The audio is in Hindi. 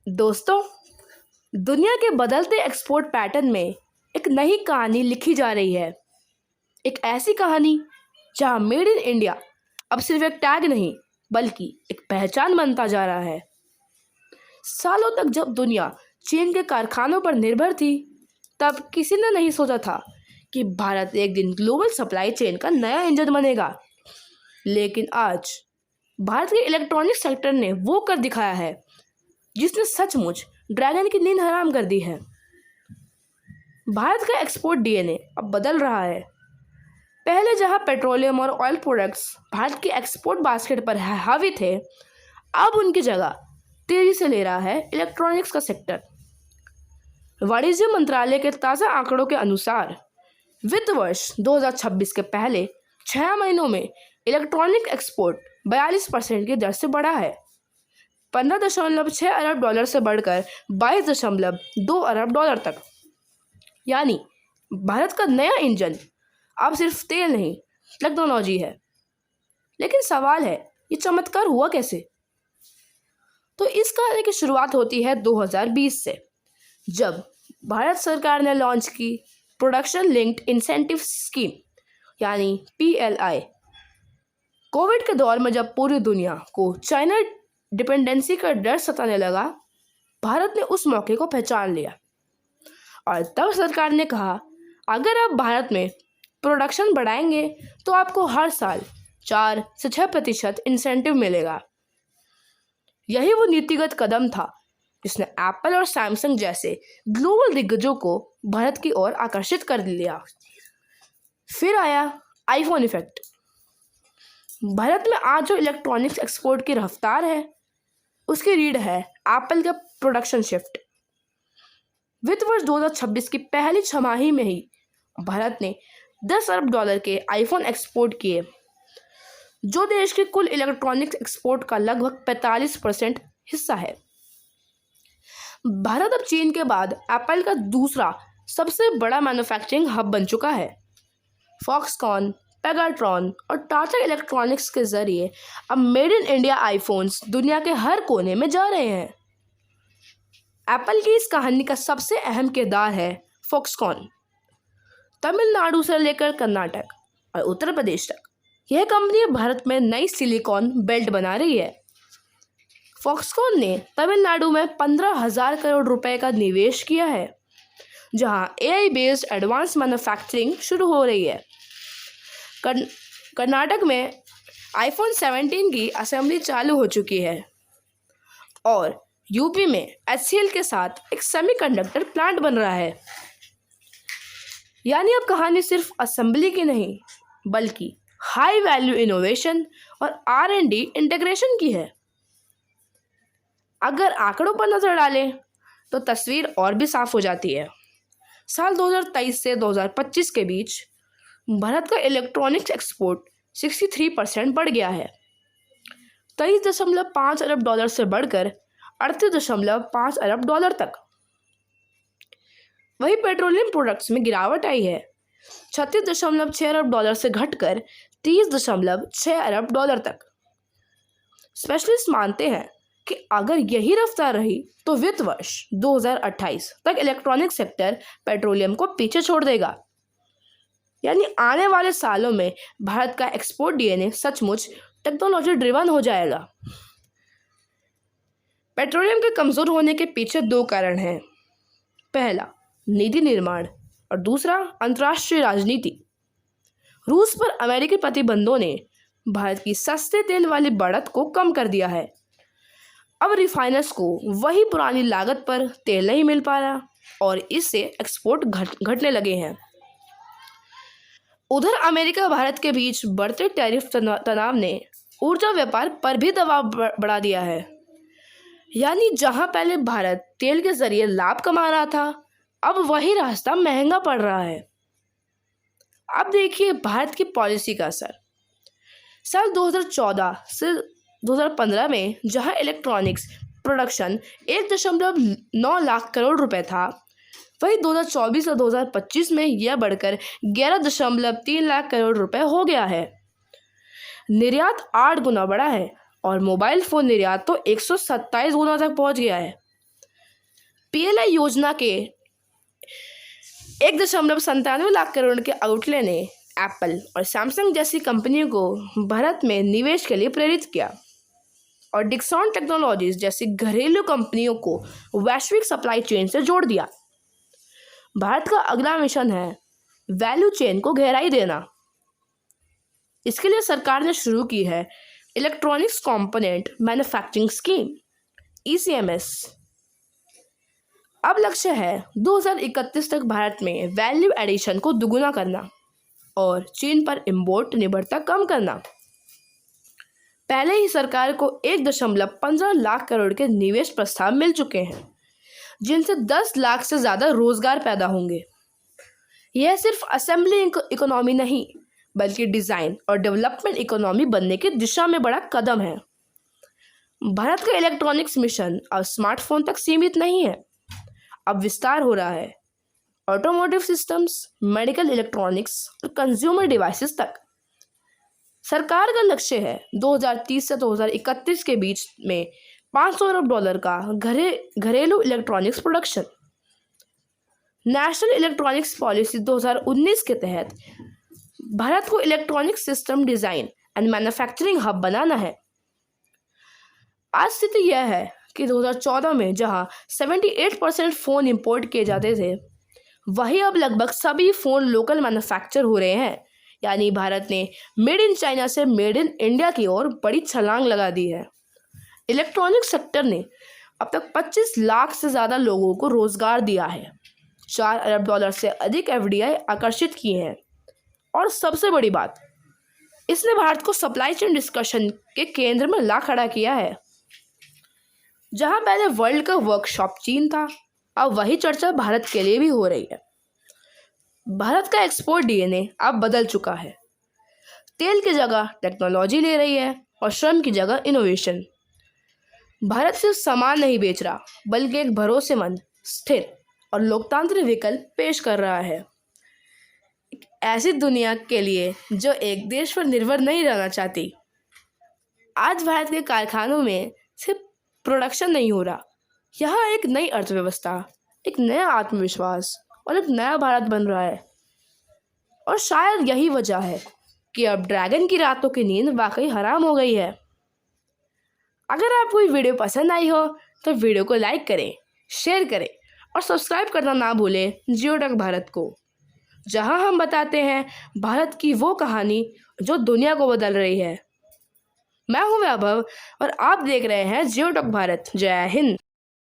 दोस्तों, दुनिया के बदलते एक्सपोर्ट पैटर्न में एक नई कहानी लिखी जा रही है। एक ऐसी कहानी जहां मेड इन इंडिया अब सिर्फ एक टैग नहीं बल्कि एक पहचान बनता जा रहा है। सालों तक जब दुनिया चीन के कारखानों पर निर्भर थी, तब किसी ने नहीं सोचा था कि भारत एक दिन ग्लोबल सप्लाई चेन का नया इंजन बनेगा। लेकिन आज भारत के इलेक्ट्रॉनिक सेक्टर ने वो कर दिखाया है जिसने सचमुच ड्रैगन की नींद हराम कर दी है। भारत का एक्सपोर्ट डीएनए अब बदल रहा है। पहले जहां पेट्रोलियम और ऑयल प्रोडक्ट्स भारत की एक्सपोर्ट बास्केट पर हावी थे, अब उनकी जगह तेजी से ले रहा है इलेक्ट्रॉनिक्स का सेक्टर। वाणिज्य मंत्रालय के ताज़ा आंकड़ों के अनुसार वित्त वर्ष 2026 के पहले 6 महीनों में इलेक्ट्रॉनिक एक्सपोर्ट 42% की दर से बढ़ा है। 15.6 अरब डॉलर से बढ़कर 22.2 अरब डॉलर तक। यानी भारत का नया इंजन अब सिर्फ तेल नहीं, टेक्नोलॉजी है। लेकिन सवाल है, ये चमत्कार हुआ कैसे? तो इस कहानी की शुरुआत होती है 2020 से, जब भारत सरकार ने लॉन्च की प्रोडक्शन लिंक्ड इंसेंटिव स्कीम यानी PLI। कोविड के दौर में जब पूरी दुनिया को चाइना डिपेंडेंसी का डर सताने लगा, भारत ने उस मौके को पहचान लिया और तब सरकार ने कहा, अगर आप भारत में प्रोडक्शन बढ़ाएंगे तो आपको हर साल 4 से 6% इंसेंटिव मिलेगा। यही वो नीतिगत कदम था जिसने एप्पल और सैमसंग जैसे ग्लोबल दिग्गजों को भारत की ओर आकर्षित कर लिया। फिर आया आईफोन इफेक्ट। भारत में आज जो इलेक्ट्रॉनिक्स एक्सपोर्ट की रफ्तार है, उसकी रीढ़ है एप्पल का प्रोडक्शन शिफ्ट। वित्त वर्ष 2026 की पहली छमाही में ही भारत ने 10 अरब डॉलर के आईफोन एक्सपोर्ट किए, जो देश के कुल इलेक्ट्रॉनिक्स एक्सपोर्ट का लगभग 45% हिस्सा है। भारत अब चीन के बाद एप्पल का दूसरा सबसे बड़ा मैन्युफैक्चरिंग हब बन चुका है। फॉक्सकॉन, पेगाट्रॉन और टाटा इलेक्ट्रॉनिक्स के जरिए अब मेड इन इंडिया आईफोन्स दुनिया के हर कोने में जा रहे हैं। एप्पल की इस कहानी का सबसे अहम किरदार है फॉक्सकॉन। तमिलनाडु से लेकर कर्नाटक और उत्तर प्रदेश तक यह कंपनी भारत में नई सिलिकॉन बेल्ट बना रही है। फॉक्सकॉन ने तमिलनाडु में 15,000 करोड़ रुपए का निवेश किया है, जहां AI बेस्ड एडवांस मैन्युफैक्चरिंग शुरू हो रही है। कर्नाटक में iPhone 17 की असेंबली चालू हो चुकी है और यूपी में HCL के साथ एक सेमीकंडक्टर प्लांट बन रहा है। यानी अब कहानी सिर्फ असेंबली की नहीं, बल्कि हाई वैल्यू इनोवेशन और R&D इंटीग्रेशन की है। अगर आंकड़ों पर नजर डालें तो तस्वीर और भी साफ हो जाती है। साल 2023 से 2025 के बीच भारत का इलेक्ट्रॉनिक्स एक्सपोर्ट 63% बढ़ गया है, 23.5 अरब डॉलर से बढ़कर 38.5 अरब डॉलर तक। वही पेट्रोलियम प्रोडक्ट्स में गिरावट आई है, 36.6 अरब डॉलर से घटकर 30.6 अरब डॉलर तक। स्पेशलिस्ट मानते हैं कि अगर यही रफ्तार रही तो वित्त वर्ष 2028 तक इलेक्ट्रॉनिक सेक्टर पेट्रोलियम को पीछे छोड़ देगा। यानी आने वाले सालों में भारत का एक्सपोर्ट डीएनए सचमुच टेक्नोलॉजी ड्रिवन हो जाएगा। पेट्रोलियम के कमजोर होने के पीछे 2 कारण हैं। पहला, नीति निर्माण और दूसरा, अंतर्राष्ट्रीय राजनीति। रूस पर अमेरिकी प्रतिबंधों ने भारत की सस्ते तेल वाली बढ़त को कम कर दिया है। अब रिफाइनर्स को वही पुरानी लागत पर तेल नहीं मिल पा रहा और इससे एक्सपोर्ट घटने लगे हैं। उधर अमेरिका भारत के बीच बढ़ते टैरिफ तनाव ने ऊर्जा व्यापार पर भी दबाव बढ़ा दिया है। यानी जहां पहले भारत तेल के जरिए लाभ कमा रहा था, अब वही रास्ता महंगा पड़ रहा है। अब देखिए भारत की पॉलिसी का असर। साल 2014 से 2015 में जहां इलेक्ट्रॉनिक्स प्रोडक्शन 1.9 लाख करोड़ रुपए था, वही 2024 और 2025 में यह बढ़कर 11.3 लाख करोड़ रुपए हो गया है। निर्यात 8 गुना बढ़ा है और मोबाइल फ़ोन निर्यात तो 127 गुना तक पहुंच गया है। PLI योजना के 1.97 लाख करोड़ के आउटले ने एप्पल और सैमसंग जैसी कंपनियों को भारत में निवेश के लिए प्रेरित किया और डिक्सन टेक्नोलॉजीज जैसी घरेलू कंपनियों को वैश्विक सप्लाई चेन से जोड़ दिया। भारत का अगला मिशन है वैल्यू चेन को गहराई देना। इसके लिए सरकार ने शुरू की है electronics component manufacturing scheme ECMS। अब लक्ष्य है 2031 तक भारत में वैल्यू एडिशन को दुगुना करना और चीन पर इम्पोर्ट निर्भरता कम करना। पहले ही सरकार को 1.15 लाख करोड़ के निवेश प्रस्ताव मिल चुके हैं, जिनसे 10 लाख से ज़्यादा रोजगार पैदा होंगे। यह सिर्फ असेंबली इकोनॉमी नहीं, बल्कि डिज़ाइन और डेवलपमेंट इकोनॉमी बनने की दिशा में बड़ा कदम है। भारत का इलेक्ट्रॉनिक्स मिशन अब स्मार्टफोन तक सीमित नहीं है, अब विस्तार हो रहा है ऑटोमोटिव सिस्टम्स, मेडिकल इलेक्ट्रॉनिक्स और कंज्यूमर डिवाइसेस तक। सरकार का लक्ष्य है 2030 से 2031 के बीच में $500 अरब का घरेलू electronics production. National electronics policy 2019 के तहत भारत को electronic system design and manufacturing hub बनाना है। आज स्थिति यह है कि 2014 में जहां 78% फ़ोन इंपोर्ट किए जाते थे, वही अब लगभग सभी फ़ोन लोकल मैन्युफैक्चर हो रहे हैं। यानी भारत ने मेड इन चाइना से मेड इन इंडिया की ओर बड़ी छलांग लगा दी है। इलेक्ट्रॉनिक सेक्टर ने अब तक 25 लाख से ज़्यादा लोगों को रोज़गार दिया है, $4 अरब से अधिक FDI आकर्षित किए हैं और सबसे बड़ी बात, इसने भारत को सप्लाई चेन डिस्कशन के केंद्र में ला खड़ा किया है। जहां पहले वर्ल्ड का वर्कशॉप चीन था, अब वही चर्चा भारत के लिए भी हो रही है। भारत का एक्सपोर्ट DNA अब बदल चुका है। तेल की जगह टेक्नोलॉजी ले रही है और श्रम की जगह इनोवेशन। भारत सिर्फ सामान नहीं बेच रहा, बल्कि एक भरोसेमंद, स्थिर और लोकतांत्रिक विकल्प पेश कर रहा है। एक ऐसी दुनिया के लिए जो एक देश पर निर्भर नहीं रहना चाहती। आज भारत के कारखानों में सिर्फ प्रोडक्शन नहीं हो रहा, यहाँ एक नई अर्थव्यवस्था, एक नया आत्मविश्वास और एक नया भारत बन रहा है। और शायद यही वजह है कि अब ड्रैगन की रातों की नींद वाकई हराम हो गई है। अगर आपको ये वीडियो पसंद आई हो तो वीडियो को लाइक करें, शेयर करें और सब्सक्राइब करना ना भूलें जियोटेक भारत को, जहां हम बताते हैं भारत की वो कहानी जो दुनिया को बदल रही है। मैं हूं वैभव और आप देख रहे हैं जियोटेक भारत। जय हिंद।